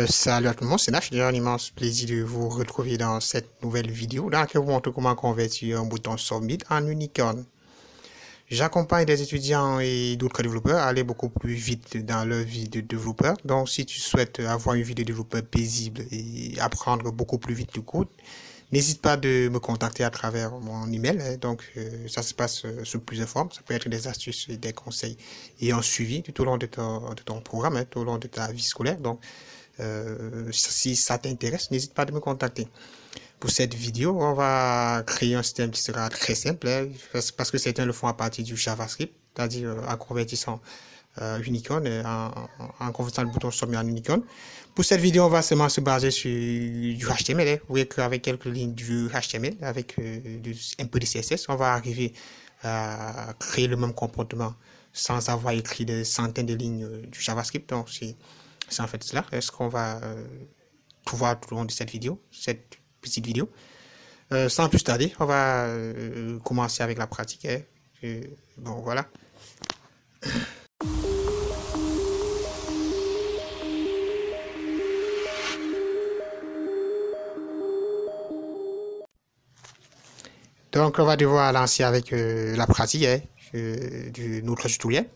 Salut à tout le monde, c'est Nash. J'ai un immense plaisir de vous retrouver dans cette nouvelle vidéo dans laquelle je vous montre comment convertir un bouton Submit en unicorn. J'accompagne des étudiants et d'autres développeurs à aller beaucoup plus vite dans leur vie de développeur. Donc, si tu souhaites avoir une vie de développeur paisible et apprendre beaucoup plus vite le code, n'hésite pas de me contacter à travers mon email. Donc, ça se passe sous plusieurs formes. Ça peut être des astuces, des conseils et un suivi tout au long de ton programme, tout au long de ta vie scolaire. Donc, si ça t'intéresse, n'hésite pas à me contacter. Pour cette vidéo, on va créer un système qui sera très simple, parce que certains le font à partir du JavaScript, c'est-à-dire en convertissant Unicorn, en convertissant le bouton Submit en Unicorn. Pour cette vidéo, on va seulement se baser sur du HTML. Vous voyez qu'avec quelques lignes du HTML, avec un peu de CSS, on va arriver à créer le même comportement sans avoir écrit des centaines de lignes du JavaScript. Donc, c'est en fait cela. Ce qu'on va voir tout au long de cette vidéo, cette petite vidéo. Sans plus tarder, on va commencer avec la pratique. Bon, voilà. Donc, on va devoir lancer avec la pratique de notre tutoriel.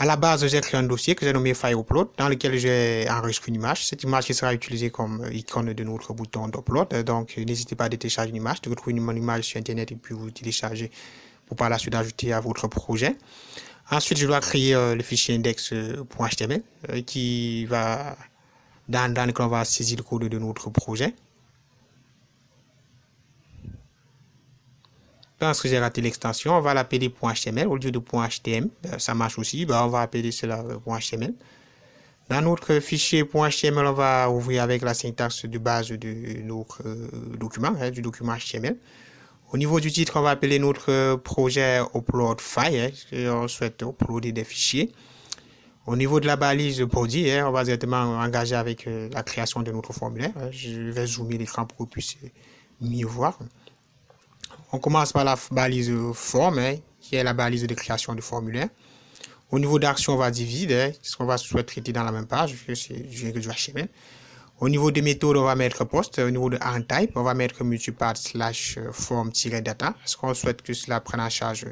À la base, j'ai créé un dossier que j'ai nommé File Upload, dans lequel j'ai enregistré une image. Cette image qui sera utilisée comme icône de notre bouton d'upload. Donc, n'hésitez pas à télécharger une image, de retrouver une image sur Internet et puis vous télécharger pour par la suite ajouter à votre projet. Ensuite, je dois créer le fichier index.html qui va dans lequel on va saisir le code de notre projet. Parce que j'ai raté l'extension, on va l'appeler .html au lieu de .htm. Ça marche aussi, on va appeler cela .html. Dans notre fichier .html, on va ouvrir avec la syntaxe de base de notre document, du document HTML. Au niveau du titre, on va appeler notre projet upload file, on souhaite uploader des fichiers. Au niveau de la balise body, on va directement engager avec la création de notre formulaire. Je vais zoomer l'écran pour que vous puissiez mieux voir. On commence par la balise forme, qui est la balise de création du formulaire. Au niveau d'action, on va diviser, ce qu'on va souhaiter traiter dans la même page, c'est du HTML. Au niveau des méthodes, on va mettre post. Au niveau de type, on va mettre multipath/form-data, parce qu'on souhaite que cela prenne en charge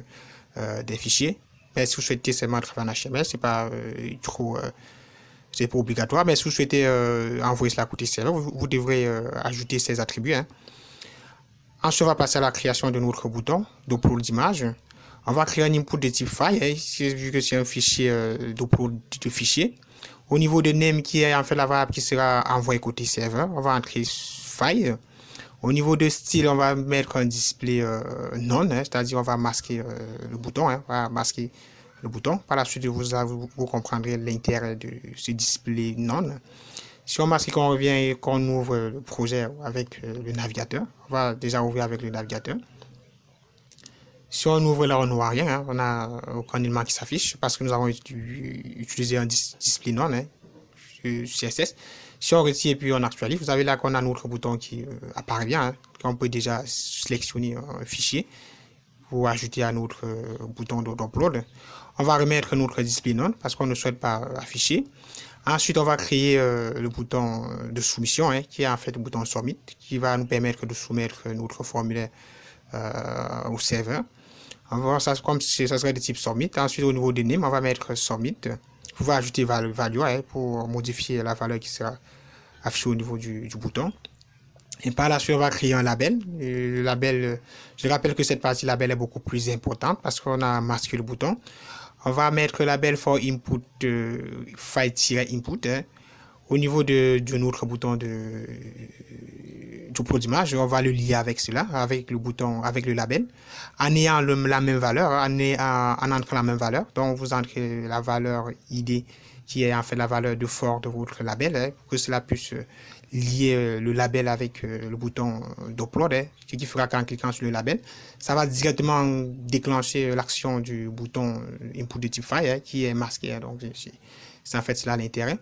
des fichiers. Mais si vous souhaitez seulement travailler en HTML, c'est pas c'est pas obligatoire. Mais si vous souhaitez envoyer cela côté serveur, vous devrez ajouter ces attributs. Ensuite, on va passer à la création de notre bouton d'upload d'image. On va créer un input de type file, vu que c'est un fichier d'upload de fichier. Au niveau de name, qui est en fait la variable qui sera envoyée côté serveur, on va entrer file. Au niveau de style, on va mettre un display none, c'est-à-dire on va masquer le bouton, on va masquer le bouton. Par la suite, vous comprendrez l'intérêt de ce display none. Si on masque et qu'on revient et qu'on ouvre le projet avec le navigateur, on va déjà ouvrir avec le navigateur. Si on ouvre là, on ne voit rien, on n'a aucun élément qui s'affiche parce que nous avons utilisé un display none, CSS. Si on retire et puis on actualise, vous avez là qu'on a notre bouton qui apparaît bien, qu'on peut déjà sélectionner un fichier pour ajouter à notre bouton d'upload. On va remettre notre display none parce qu'on ne souhaite pas afficher. Ensuite, on va créer le bouton de soumission, qui est en fait le bouton Submit, qui va nous permettre de soumettre notre formulaire au serveur. On va voir ça comme si ça serait de type Submit. Ensuite, au niveau des names, on va mettre Submit. Vous pouvez ajouter value pour modifier la valeur qui sera affichée au niveau du bouton. Et par la suite, on va créer un label. Le label, je rappelle que cette partie label est beaucoup plus importante parce qu'on a masqué le bouton. On va mettre le label for input file-input. Au niveau de notre bouton d'upload d'image, on va le lier avec cela, avec le bouton, avec le label, en ayant la même valeur, en entrant la même valeur. Donc, vous entrez la valeur ID qui est en fait la valeur de fort de votre label, pour que cela puisse lier le label avec le bouton d'upload, ce qui fera qu'en cliquant sur le label, ça va directement déclencher l'action du bouton input de type file qui est masqué. Donc, c'est en fait cela l'intérêt.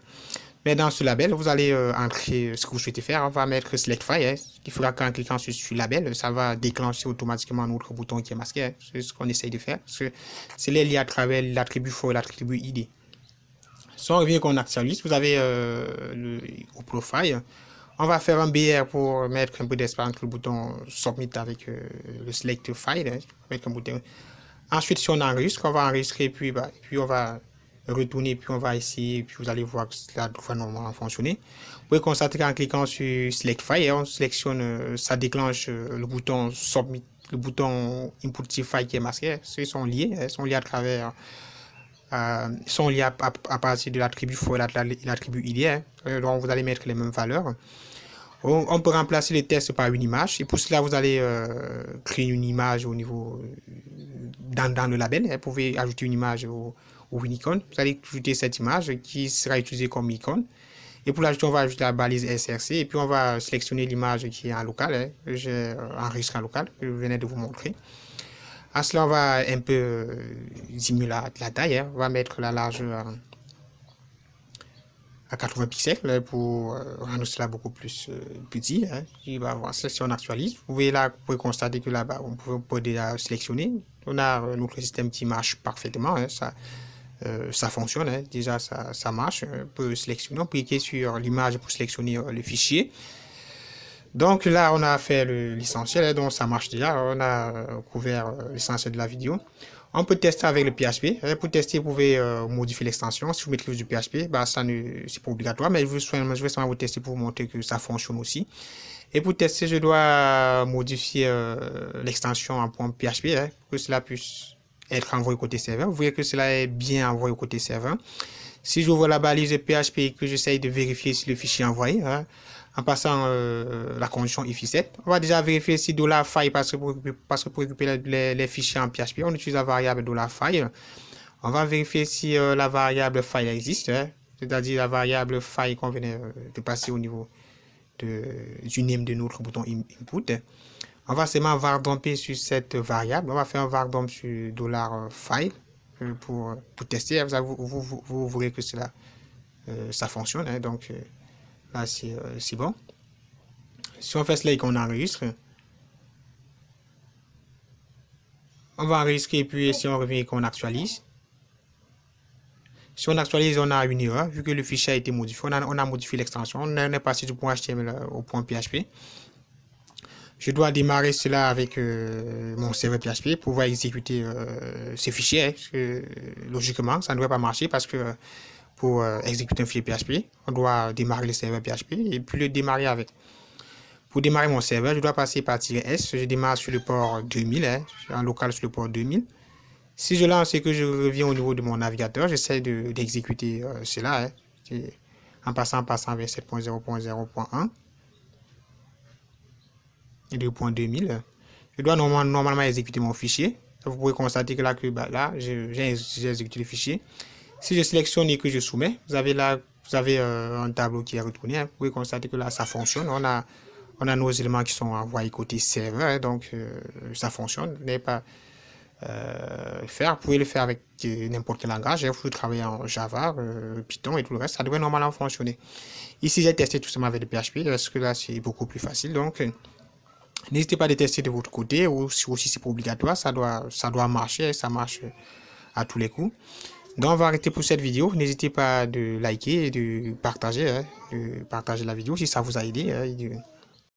Mais dans ce label, vous allez entrer ce que vous souhaitez faire. On va mettre select file, qui fera qu'en cliquant sur le label, ça va déclencher automatiquement notre bouton qui est masqué. C'est ce qu'on essaye de faire. C'est lié à travers l'attribut for et l'attribut ID. Si on revient qu'on actualise, vous avez au profile. On va faire un BR pour mettre un peu d'espace entre le bouton Submit avec le Select File. Hein, mettre un bouton. Ensuite, si on enregistre, on va enregistrer, puis on va retourner, puis on va essayer, puis vous allez voir que cela doit normalement fonctionner. Vous pouvez constater qu'en cliquant sur Select File, on sélectionne, ça déclenche le bouton Submit, le bouton Input File qui est masqué. Ils sont liés à travers, sont liés à partir de l'attribut for et l'attribut id. Donc vous allez mettre les mêmes valeurs. On peut remplacer les tests par une image et pour cela vous allez créer une image au niveau dans le label. Vous pouvez ajouter une image ou une icône. Vous allez ajouter cette image qui sera utilisée comme icône. Et pour l'ajouter, on va ajouter la balise SRC et puis on va sélectionner l'image qui est en local. J'ai enregistré en local, que je venais de vous montrer. À cela, on va un peu diminuer la taille. On va mettre la largeur à 80 pixels pour rendre cela beaucoup plus petit. Il va avoir ça si on actualise. Vous pouvez constater que là-bas, on peut déjà sélectionner. On a notre système qui marche parfaitement. Ça fonctionne. Déjà, ça marche. On peut sélectionner. On peut cliquer sur l'image pour sélectionner le fichier. Donc là, on a fait l'essentiel. Donc ça marche déjà. On a couvert l'essentiel de la vidéo. On peut tester avec le PHP. Pour tester, vous pouvez modifier l'extension. Si vous maîtrisez du PHP, c'est pas obligatoire, mais je vais seulement vous tester pour vous montrer que ça fonctionne aussi. Et pour tester, je dois modifier l'extension en .php pour que cela puisse être envoyé côté serveur. Vous voyez que cela est bien envoyé au côté serveur. Si j'ouvre la balise PHP et que j'essaye de vérifier si le fichier est envoyé, en passant la condition if7, on va déjà vérifier si $file, parce que pour récupérer les fichiers en PHP, on utilise la variable $file. On va vérifier si la variable file existe, c'est-à-dire la variable file qu'on venait de passer au niveau du name de notre bouton input. On va seulement vardomper sur cette variable. On va faire un vardump sur $file pour tester. Vous verrez que cela ça fonctionne. Donc là, c'est bon. Si on fait cela et qu'on enregistre, on va enregistrer et puis si on revient et qu'on actualise. Si on actualise, on a une erreur vu que le fichier a été modifié. On a modifié l'extension. On est passé du .html au .php. Je dois démarrer cela avec mon serveur PHP pour pouvoir exécuter ce fichier. Parce que, logiquement, ça ne devrait pas marcher parce que pour exécuter un fichier PHP, on doit démarrer le serveur PHP et puis le démarrer avec. Pour démarrer mon serveur, je dois passer par -s. Je démarre sur le port 2000, en local sur le port 2000. Si je lance et que je reviens au niveau de mon navigateur, j'essaie d'exécuter cela en passant par 127.0.0.1 et 2.2000. Je dois normalement exécuter mon fichier. Vous pouvez constater que là, j'ai exécuté le fichier. Si je sélectionne et que je soumets, vous avez un tableau qui est retourné. Vous pouvez constater que là, ça fonctionne. On a nos éléments qui sont envoyés côté serveur, donc ça fonctionne. Vous n'avez pas vous pouvez le faire avec n'importe quel langage. Vous pouvez travailler en Java, Python et tout le reste. Ça devrait normalement fonctionner. Ici, j'ai testé tout simplement avec le PHP parce que là, c'est beaucoup plus facile. Donc, n'hésitez pas à tester de votre côté ou si c'est pas obligatoire, ça doit marcher. Ça marche à tous les coups. Donc, on va arrêter pour cette vidéo. N'hésitez pas de liker et de partager la vidéo si ça vous a aidé.